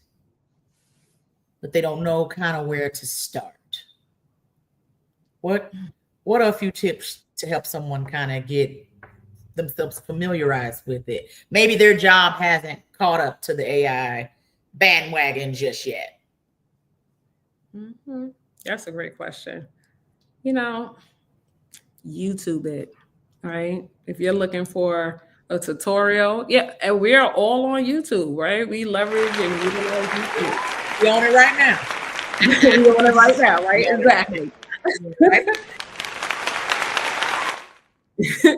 but they don't know kind of where to start. What are a few tips to help someone kind of get themselves familiarized with it? Maybe their job hasn't caught up to the AI bandwagon just yet. Mm-hmm. That's a great question. YouTube it, right? If you're looking for a tutorial, and we are all on YouTube, right? We leverage and utilize YouTube. You're on it right now. You're on it right now, right? Exactly.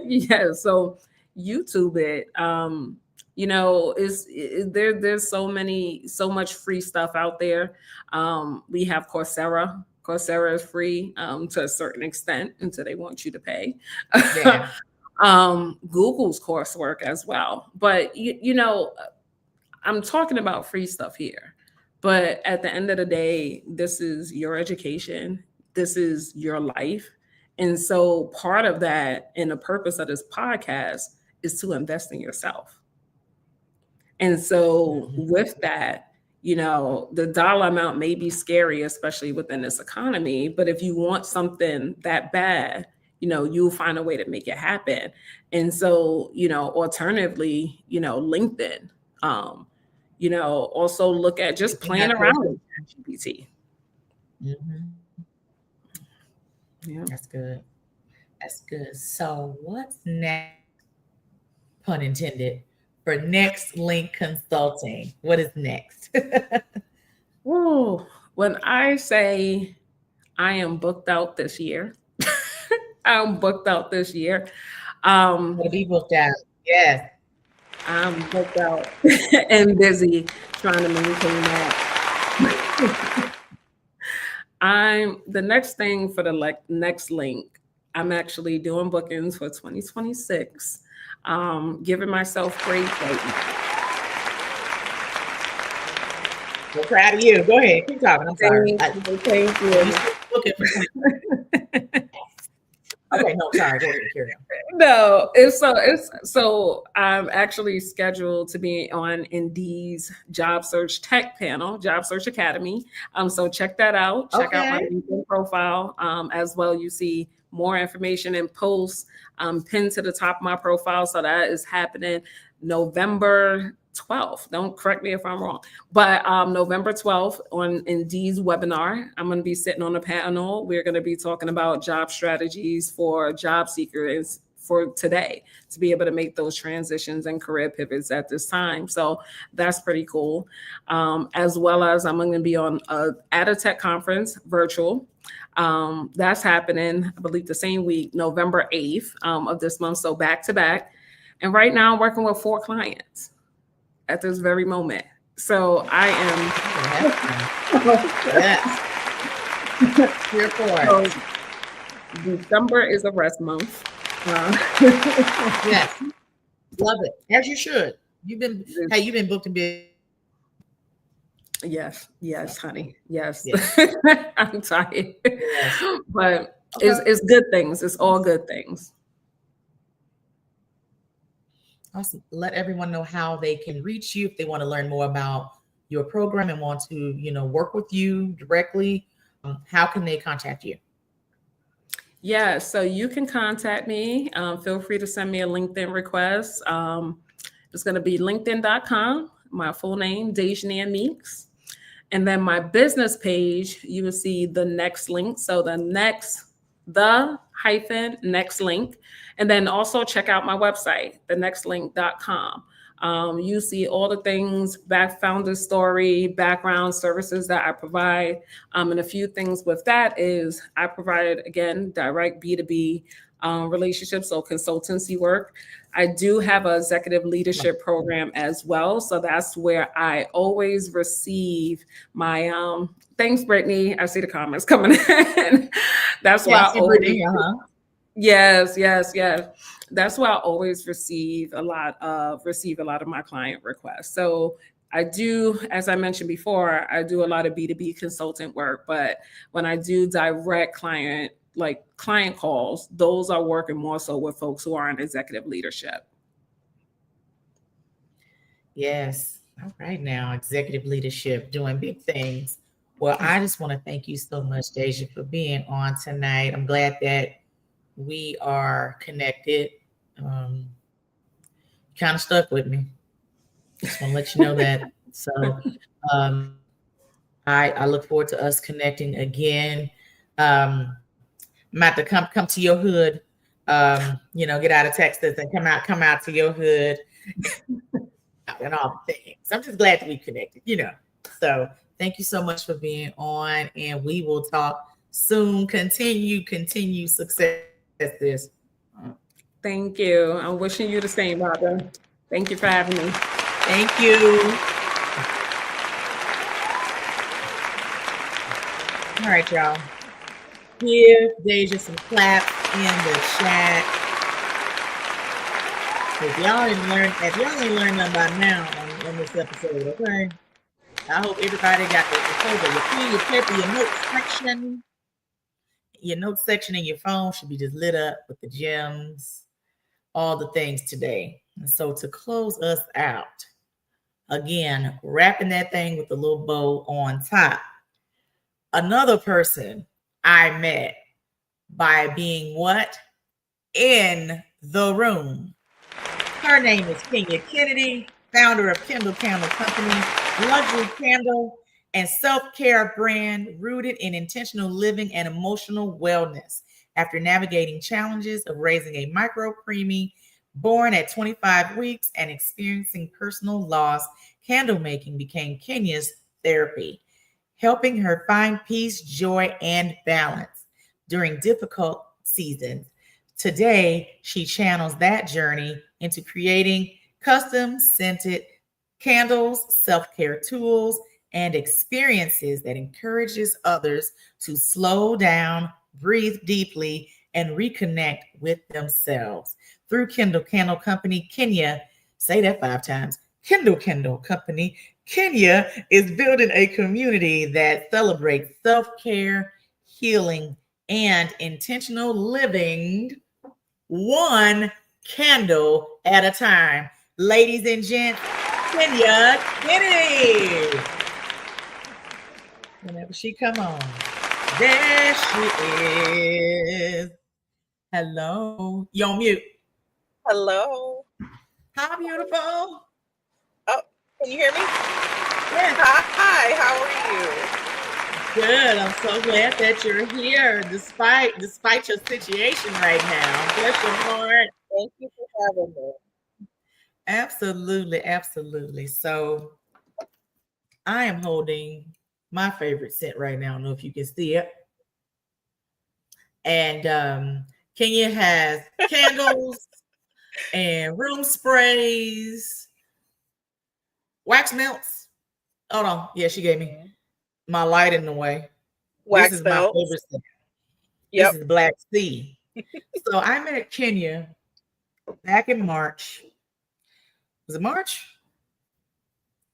Yeah, so YouTube it. There's so much free stuff out there. We have Coursera. Coursera is free to a certain extent until they want you to pay. Yeah. Google's coursework as well. But I'm talking about free stuff here. But at the end of the day, this is your education. This is your life. And so part of that and the purpose of this podcast is to invest in yourself. And so with that, the dollar amount may be scary, especially within this economy. But if you want something that bad, you'll find a way to make it happen. And so, alternatively, LinkedIn, also look at just playing around with GPT. Mm-hmm. Yeah. That's good. That's good. So what's next, pun intended, for Next Link Consulting? What is next? Oh, when I say I am booked out this year, I'm booked out this year. Will be booked out. Yes. I'm booked out and busy trying to maintain that. The next thing for the next link, I'm actually doing bookings for 2026. Giving myself grace right now. We're proud of you. Go ahead. Keep talking. I'm sorry. Thank you. Okay, no, sorry. Go ahead. Carry on. No, so I'm actually scheduled to be on Indeed's Job Search Tech panel, Job Search Academy. So check that out. Check out my LinkedIn profile. As well, you see more information and posts pinned to the top of my profile. So that is happening November 12th. Don't correct me if I'm wrong, but November 12th on Indeed's webinar, I'm going to be sitting on a panel. We're going to be talking about job strategies for job seekers for today to be able to make those transitions and career pivots at this time. So that's pretty cool. As well as I'm going to be on at a tech conference virtual. That's happening, I believe, the same week, November 8th of this month. So back to back. And right now I'm working with 4 clients at this very moment. So I am. Yes. Here for so December is a rest month. Yes. Love it. As you should. You've been booked and busy. Yes, honey. Yes. Yes. I'm tired. Yes. But it's good things. It's all good things. Awesome. Let everyone know how they can reach you if they want to learn more about your program and want to, work with you directly. How can they contact you? Yeah, so you can contact me. Feel free to send me a LinkedIn request. It's going to be linkedin.com, my full name, Dejanae Meeks. And then my business page, you will see the next link. So the next link. And then also check out my website, thenextlink.com. You see all the things, founder story, background services that I provide. And a few things with that is I provide, again, direct B2B relationships, so consultancy work. I do have an executive leadership program as well. So that's where I always receive my, thanks, Brittany. I see the comments coming in. That's why I always, yes. That's why I always receive a lot of my client requests. So I do, as I mentioned before, I do a lot of B2B consultant work, but when I do direct client calls, those are working more so with folks who are in executive leadership. Yes. All right. Now, executive leadership, doing big things. Well, I just want to thank you so much, Deja, for being on tonight. I'm glad that we are connected. Kind of stuck with me. Just want to let you know that. So I look forward to us connecting again. I'm about to come to your hood, get out of Texas and come out to your hood and all the things. I'm just glad to be connected, So thank you so much for being on, and we will talk soon. Continue success. Thank you. I'm wishing you the same, Barbara. Thank you for having me. Thank you. All right, y'all. Give Deja some claps in the chat. If y'all ain't learned nothing by now on this episode, okay? I hope everybody got your pen, your paper, your notes section. Your notes section in your phone should be just lit up with the gems, all the things today. And so to close us out, again, wrapping that thing with a little bow on top. Another person I met by being what? In the room. Her name is Kenya Kennedy, founder of Kindle Candle Company, luxury candle and self-care brand rooted in intentional living and emotional wellness. After navigating challenges of raising a micro preemie born at 25 weeks and experiencing personal loss, candle making became Kenya's therapy, helping her find peace, joy, and balance during difficult seasons. Today, she channels that journey into creating custom scented candles, self-care tools, and experiences that encourages others to slow down, breathe deeply, and reconnect with themselves. Through Kindle Candle Company, Kenya, say that 5 times, Kindle Candle Company, Kenya is building a community that celebrates self-care, healing, and intentional living one candle at a time. Ladies and gents, Kenya Kennedy. Whenever she come on, there she is. Hello. You on mute. Hello. Hi, beautiful. Oh, can you hear me? Yes. Hi, how are you? Good. I'm so glad that you're here, despite your situation right now. Bless your heart. Thank you for having me. Absolutely, absolutely. So I am holding my favorite scent right now. I don't know if you can see it. And Kenya has candles and room sprays, wax melts. Hold on. Yeah, she gave me my light in the way. Wax this is my belts. favorite scent. Yep. This is Black Sea. So I met Kenya back in March. Was it March?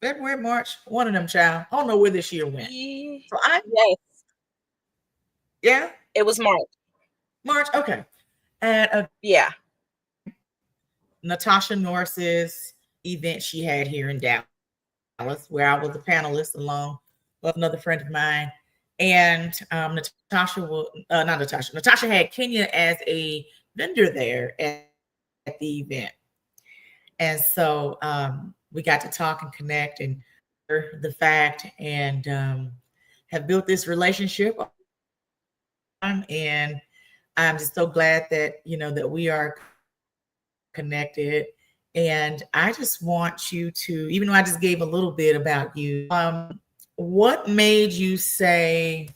February, March? One of them, child. I don't know where this year went. So Yes. Yeah? It was March. March, okay. At Yeah. Natasha Norris's event she had here in Dallas, where I was a panelist along with another friend of mine. And Natasha had Kenya as a vendor there at the event. And so we got to talk and connect and the fact and have built this relationship. And I'm just so glad that, that we are connected. And I just want you to, even though I just gave a little bit about you, what made you say,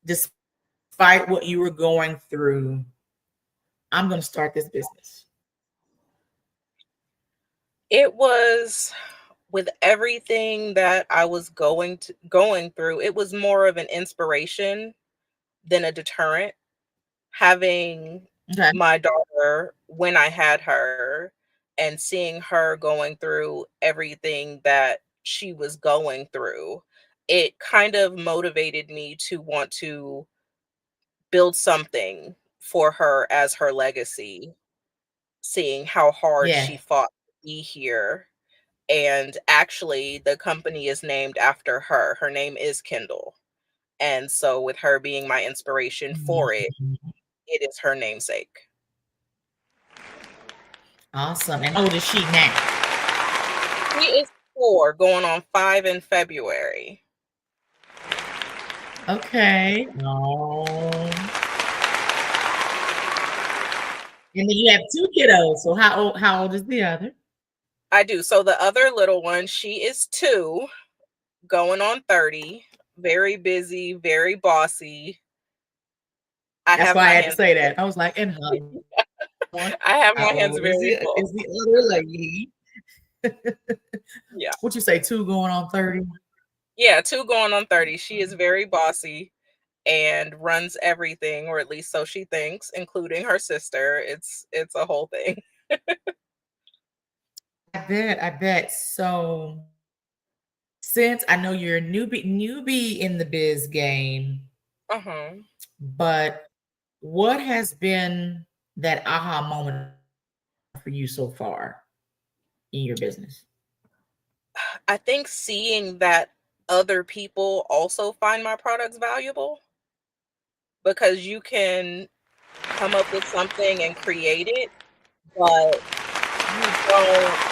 despite what you were going through, I'm going to start this business? It was, with everything that I was going through, it was more of an inspiration than a deterrent. Having my daughter when I had her and seeing her going through everything that she was going through, it kind of motivated me to want to build something for her as her legacy, seeing how hard she fought to be here. And actually, the company is named after her. Her name is Kindle. And so with her being my inspiration for it, it is her namesake. Awesome. And how old is she now? She is 4, going on 5 in February. Okay. Oh. And then you have 2 kiddos. So how old is the other? I do. So the other little one, she is 2, going on 30. Very busy, very bossy. That's why I had to say that. I was like, and One. I have my How hands old is very the, full. is the other lady? Yeah. What you say, 2 going on 30? Yeah, 2 going on 30. She is very bossy and runs everything, or at least so she thinks, including her sister. It's a whole thing. I bet. So since I know you're a newbie in the biz game, Uh-huh. but what has been that aha moment for you so far in your business? I think seeing that other people also find my products valuable, because you can come up with something and create it, but you don't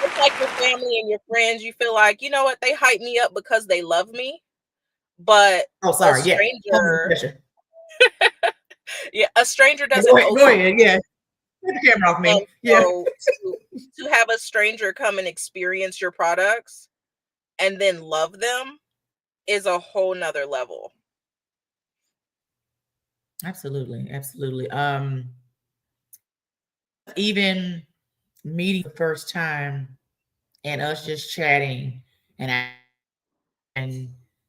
it's like your family and your friends, you feel like, "You know what? They hype me up because they love me." But Oh, a sorry. Yeah. Hold on, stranger pressure. a stranger Go doesn't ahead. owe Go you. ahead. Yeah. Get the camera off And me. Yeah. so to have a stranger come and experience your products and then love them is a whole nother level. Absolutely. Absolutely. Even meeting the first time and us just chatting and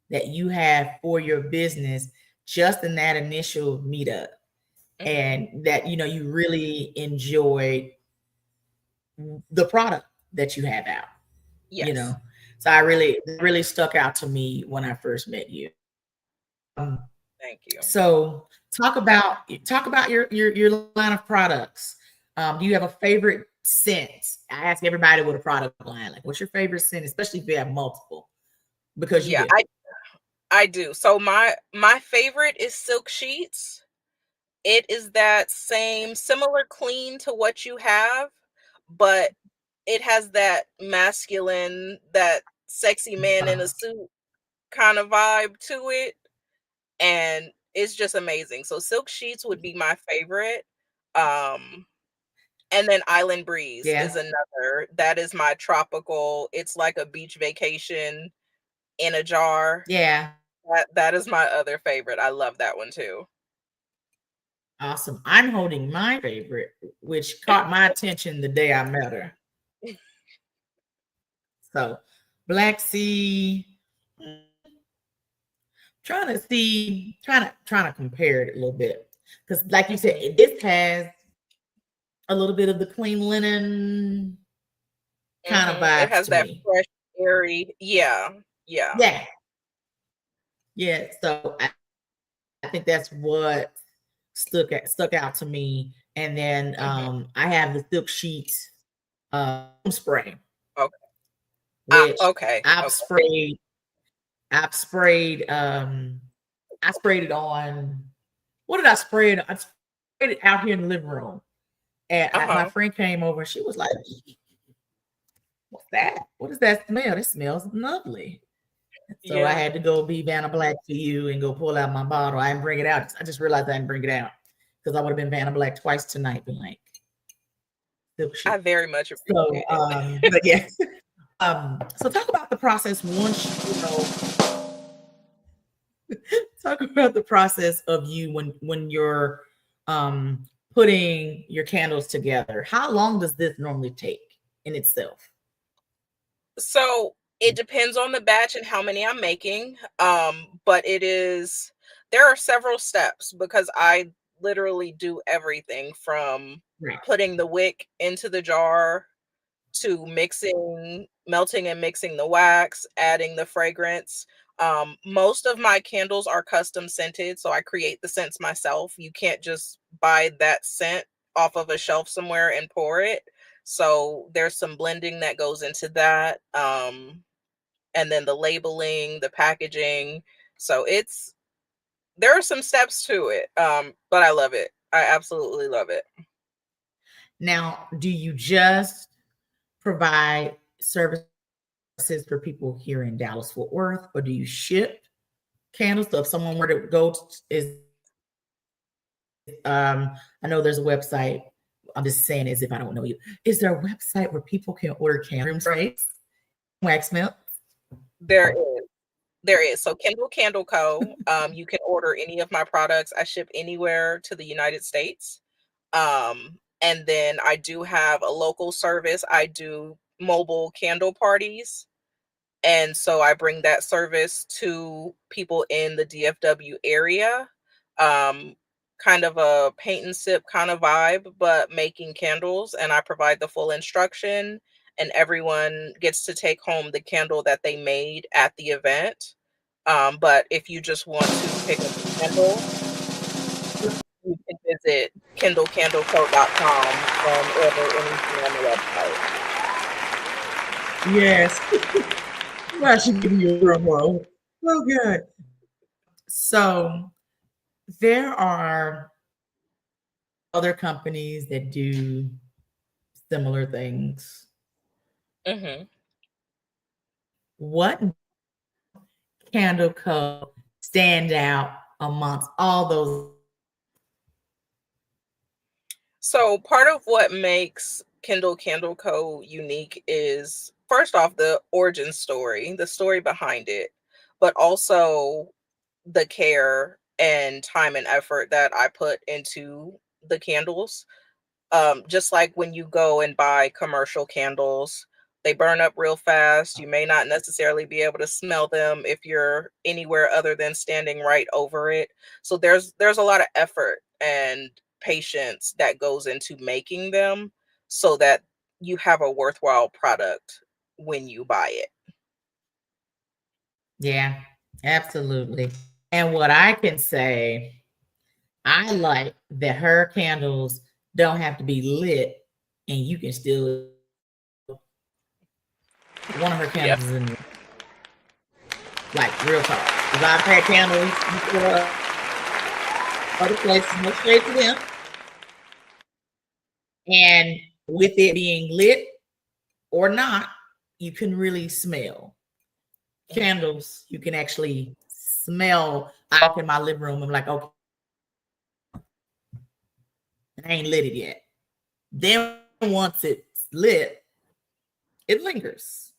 that you have for your business just in that initial meetup, Mhm. and that you really enjoyed the product that you have out. you know Yes. so I really stuck out to me when I first met you. um, Thank you. so talk about your line of products. Do you have a favorite scent? I ask everybody with a product line, like, what's your favorite scent, especially if you have multiple, because you Yeah, do. I do. So my favorite is Silk Sheets. It is that same similar clean to what you have, but it has that masculine, that sexy man in a suit kind of vibe to it, and it's just amazing. So Silk Sheets would be my favorite. Um and then Island Breeze Yeah. is another. That is my tropical. It's like a beach vacation in a jar. Yeah. That is my other favorite. I love that one too. Awesome. I'm holding my favorite, which caught my attention the day I met her. So, Black Sea. Trying to compare it a little bit, because, like you said, this has a little bit of the clean linen kind of It vibes has to that me. fresh, airy. Yeah. Yeah. Yeah, yeah. So I think that's what stuck out to me. And then Mhm. I have the Silk Sheets spray, Okay. which Okay. I've Okay. sprayed. I've sprayed. I sprayed it on. What did I spray it? I sprayed it out here in the living room, and my Uh-huh. friend came over. And she was like, "What's that? What is that smell? It smells lovely." So I Yeah. had to go be Vanna Black to you and go pull out my bottle. I didn't bring it out. I just realized I didn't bring it out because I would have been Vanna Black twice tonight. Been like, Silk I Sheet. very much So, appreciate it. but yeah. So talk about the process once talk about the process of you when you're putting your candles together. How long does this normally take in itself? So it depends on the batch and how many I'm making. But there are several steps because I literally do everything from Right. putting the wick into the jar to melting and mixing the wax, adding the fragrance. Most of my candles are custom scented, so I create the scents myself. You can't just buy that scent off of a shelf somewhere and pour it. So there's some blending that goes into that. And then the labeling, the packaging. So there are some steps to it. But I love it. I absolutely love it. Now, do you just provide services for people here in Dallas Fort Worth, or do you ship candles? So if someone were to go to, is I know there's a website. I'm just saying as if I don't know you. Is there a website where people can order candle sprays, wax melt? There is. There is. So Kindle Candle Co. You can order any of my products. I ship anywhere to the United States. And then I do have a local service. I do mobile candle parties. And so I bring that service to people in the DFW area. Kind of a paint and sip kind of vibe, but making candles. And I provide the full instruction, and everyone gets to take home the candle that they made at the event. But if you just want to pick up a candle, you can visit kindlecandleco.com and order anything on the website. Yes. I should give you a promo. Oh, good. So there are other companies that do similar things. Mm-hmm. What Candle Co. stand out amongst all those? So part of what makes Kindle Candle Co. unique is, first off, the origin story, the story behind it, but also the care and time and effort that I put into the candles. Just like when you go and buy commercial candles, they burn up real fast. You may not necessarily be able to smell them if you're anywhere other than standing right over it. So there's a lot of effort and patience that goes into making them so that you have a worthwhile product when you buy it. Yeah, absolutely. And what I can say, I like that her candles don't have to be lit, and you can still. One of her candles is in there. Like real talk. Because I've had candles before other places, no shade to them. And with it being lit or not, you can really smell. Candles, you can actually smell. I walk in my living room, I'm like, okay, I ain't lit it yet. Then once it's lit, it lingers.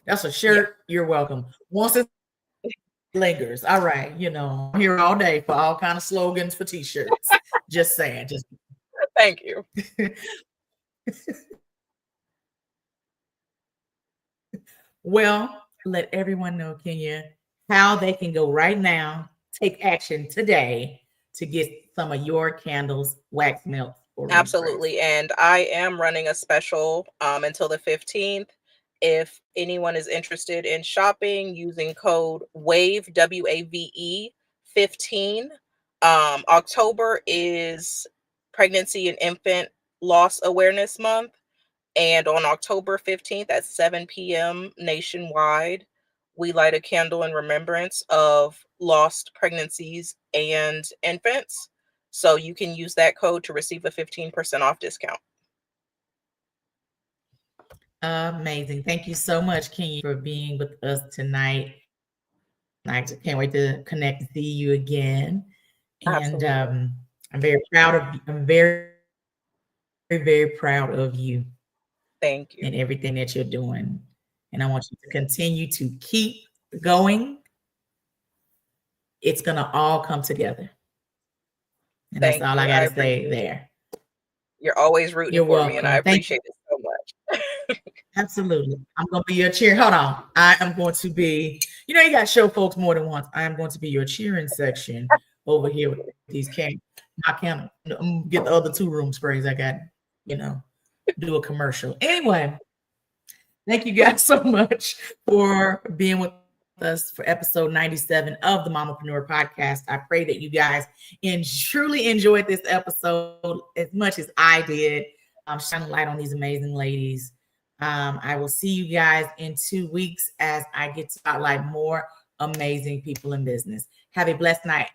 That's a shirt. Yeah. You're welcome. Once it lingers, all right. I'm here all day for all kind of slogans for t-shirts. Just saying. Just thank you. Well, let everyone know, Kenya, how they can go right now, take action today to get some of your candles wax melt. Absolutely. And I am running a special until the 15th. If anyone is interested in shopping using code WAVE, WAVE 15, October is Pregnancy and Infant Loss Awareness Month. And on October 15th at 7 p.m. nationwide, we light a candle in remembrance of lost pregnancies and infants. So you can use that code to receive a 15% off discount. Amazing. Thank you so much, Kenya, for being with us tonight. I can't wait to connect and see you again. And I'm very proud of you. I'm very, very, very proud of you. Thank you. And everything that you're doing. And I want you to continue to keep going. It's going to all come together. And that's all I got to say there. You're always rooting for me, and I appreciate it so much. Absolutely. I'm going to be your cheer. Hold on. I am going to be, you got to show folks more than once. I am going to be your cheering section over here with these candles. I can't get the other 2 room sprays I got, do a commercial. Anyway, thank you guys so much for being with us for episode 97 of the Mamapreneur Podcast. I pray that you guys truly enjoyed this episode as much as I did. Shining light on these amazing ladies. I will see you guys in 2 weeks as I get to spotlight more amazing people in business. Have a blessed night.